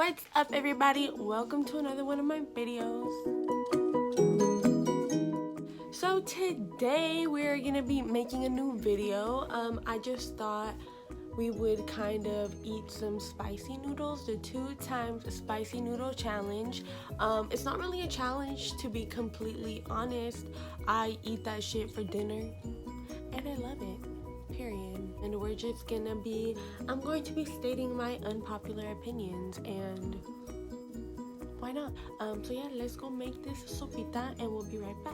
What's up, everybody? Welcome to another one of my videos. So today we're gonna be making a new video. I just thought we would kind of eat some spicy noodles, the 2 times spicy noodle challenge. It's not really a challenge, to be completely honest. I eat that shit for dinner and I love it, period. And we're just gonna be, I'm going to be stating my unpopular opinions, and why not? So yeah, let's go make this sopita and we'll be right back.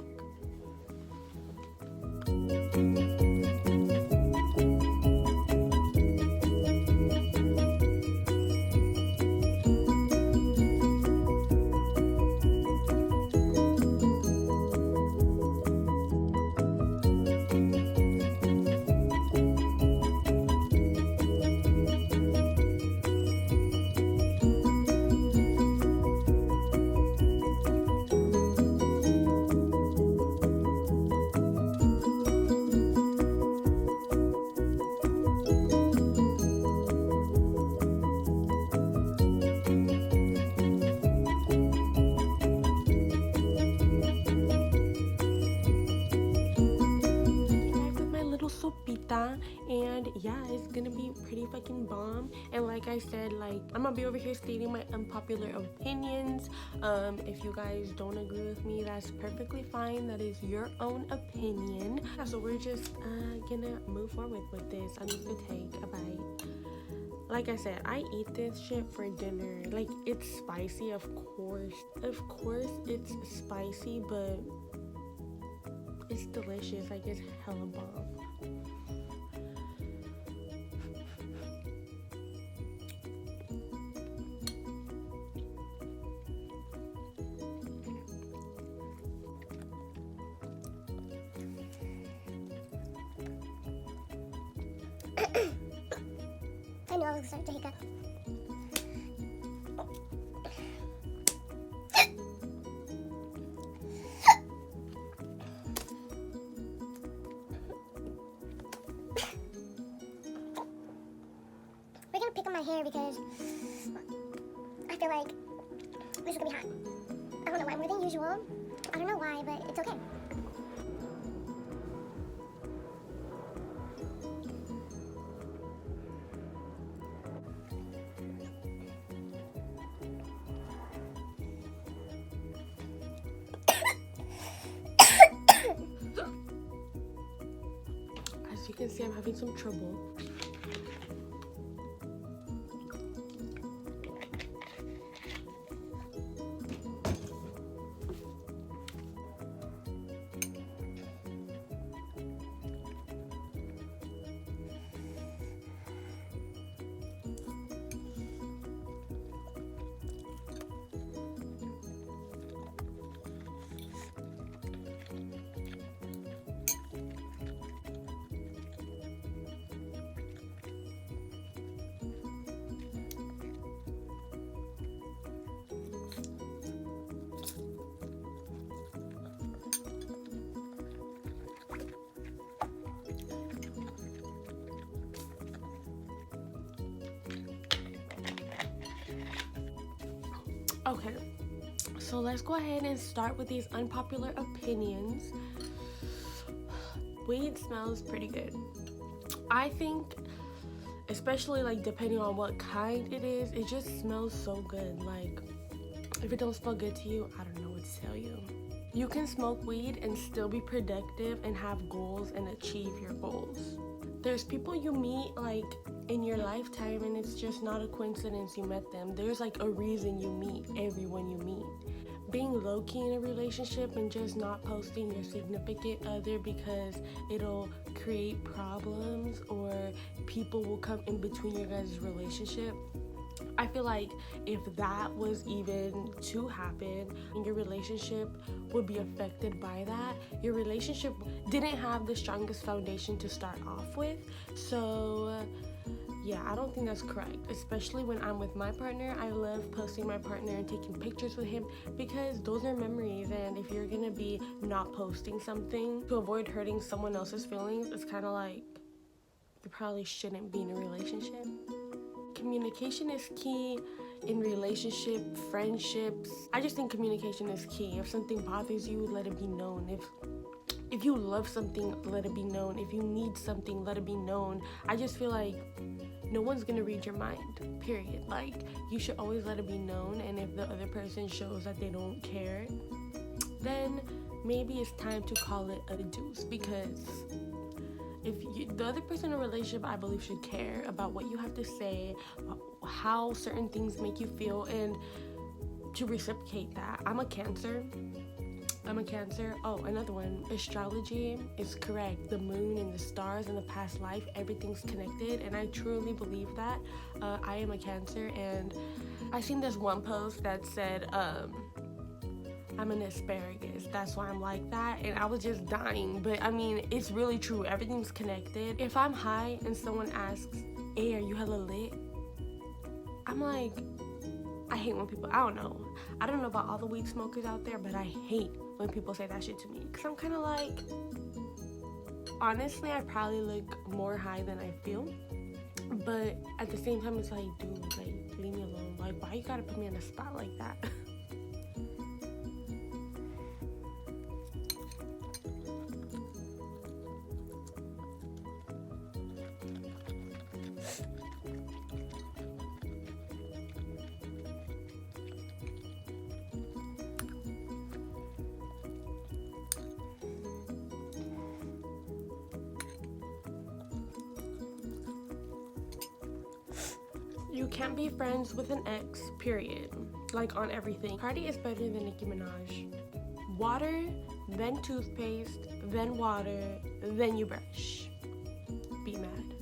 Sopita, and yeah, it's gonna be pretty fucking bomb. And like I said, like, I'm gonna be over here stating my unpopular opinions. If you guys don't agree with me, that's perfectly fine. That is your own opinion. So we're just gonna move forward with this. I need to take a bite. Like I said, I eat this shit for dinner. Like, it's spicy, of course it's spicy, but it's delicious. Like, it's hella bomb. I know I was starting to hiccup. We're gonna pick on my hair because I feel like this is gonna be hot. I don't know why, more than usual. I don't know why, but it's okay. As you can see, I'm having some trouble. Okay, so let's go ahead and start with these unpopular opinions. Weed smells pretty good. I think, especially like depending on what kind it is, it just smells so good. Like, if it don't smell good to you, I don't know what to tell you. You can smoke weed and still be productive and have goals and achieve your goals. There's people you meet like in your lifetime, and it's just not a coincidence you met them. There's like a reason you meet everyone you meet. Being low-key in a relationship and just not posting your significant other because it'll create problems or people will come in between your guys' relationship. I feel like if that was even to happen, your relationship would be affected by that. Your relationship didn't have the strongest foundation to start off with. So yeah, I don't think that's correct, especially when I'm with my partner. I love posting my partner and taking pictures with him because those are memories, and if you're gonna be not posting something to avoid hurting someone else's feelings, it's kind of like you probably shouldn't be in a relationship. Communication is key. in relationship, friendships. I just think communication is key. If something bothers you, let it be known. If you love something, let it be known. If you need something, let it be known. I just feel like no one's gonna read your mind, period. Like, you should always let it be known, and if the other person shows that they don't care, then maybe it's time to call it a deuce. Because the other person in a relationship, I believe, should care about what you have to say, how certain things make you feel, and to reciprocate that. I'm a Cancer. Oh, another one. Astrology is correct. The moon and the stars and the past life, everything's connected, and I truly believe that. I am a Cancer, and I seen this one post that said, I'm an asparagus, that's why I'm like that, and I was just dying. But I mean, it's really true. Everything's connected. If I'm high and someone asks, hey, are you hella lit? I'm like, I hate when people, I don't know about all the weed smokers out there, but I hate when people say that shit to me, because I'm kind of like, honestly, I probably look more high than I feel, but at the same time, it's like, dude, like, leave me alone. Like, why you gotta put me in a spot like that? You can't be friends with an ex, period. Like, on everything. Cardi is better than Nicki Minaj. Water, then toothpaste, then water, then you brush. Be mad.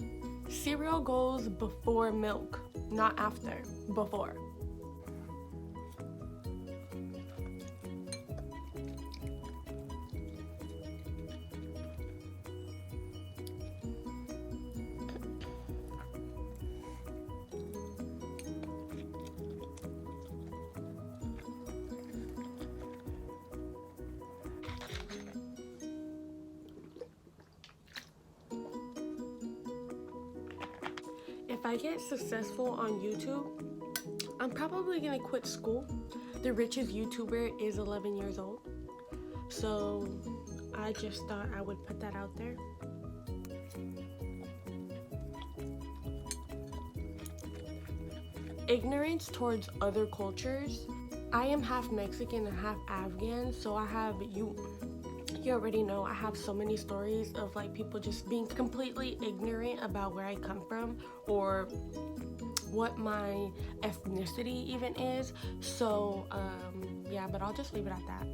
Cereal goes before milk, not after. Before. If I get successful on YouTube, I'm probably gonna quit school. The richest YouTuber is 11 years old. So I just thought I would put that out there. Ignorance towards other cultures. I am half Mexican and half Afghan, so I have you already know, I have so many stories of like people just being completely ignorant about where I come from or what my ethnicity even is. So yeah, but I'll just leave it at that.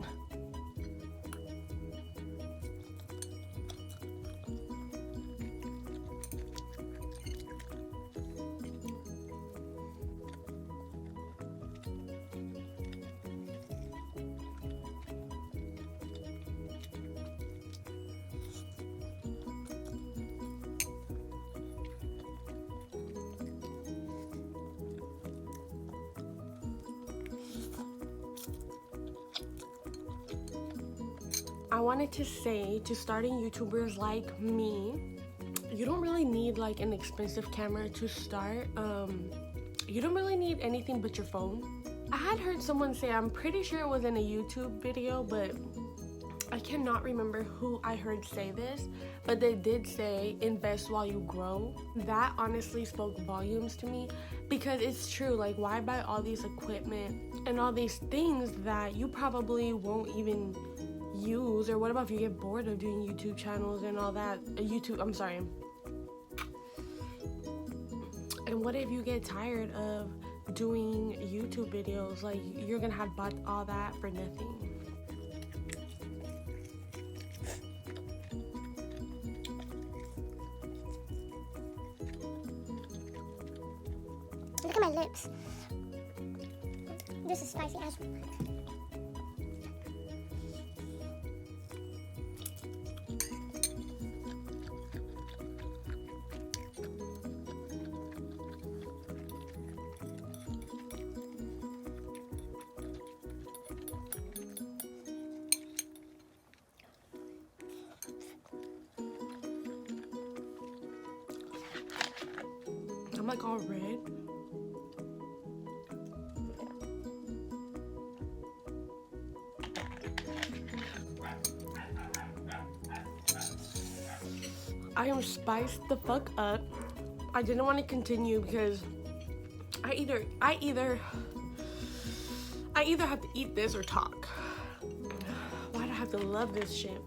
I wanted to say to starting YouTubers like me, you don't really need like an expensive camera to start. You don't really need anything but your phone. I had heard someone say, I'm pretty sure it was in a YouTube video, but I cannot remember who I heard say this, but they did say invest while you grow. That honestly spoke volumes to me, because it's true. Like, why buy all these equipment and all these things that you probably won't even use? Or what about if you get bored of doing YouTube channels and all that? And what if you get tired of doing YouTube videos? Like, you're gonna have bought all that for nothing. Look at my lips. This is spicy as well. I'm like all red. I am spiced the fuck up. I didn't want to continue because I either have to eat this or talk. Why do I have to love this shit?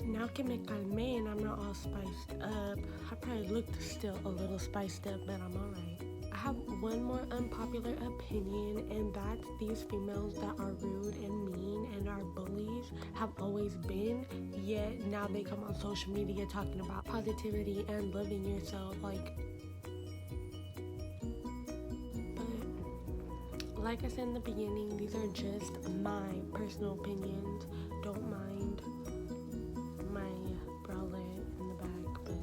Now que me calmé and I'm not all spiced up. I probably look still a little spiced up, but I'm alright. I have one more unpopular opinion, and that's these females that are rude and mean and are bullies have always been, yet now they come on social media talking about positivity and loving yourself. Like I said in the beginning, these are just my personal opinions. Don't mind my bralette in the back, but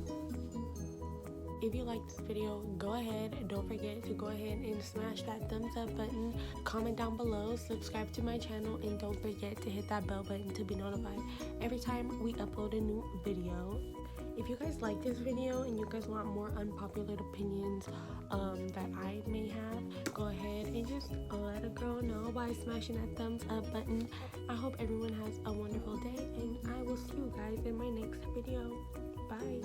if you like this video, go ahead and don't forget to go ahead and smash that thumbs up button, comment down below, subscribe to my channel, and don't forget to hit that bell button to be notified every time we upload a new video. If you guys like this video and you guys want more unpopular opinions that I may have, go ahead and just let a girl know by smashing that thumbs up button. I hope everyone has a wonderful day, and I will see you guys in my next video. Bye.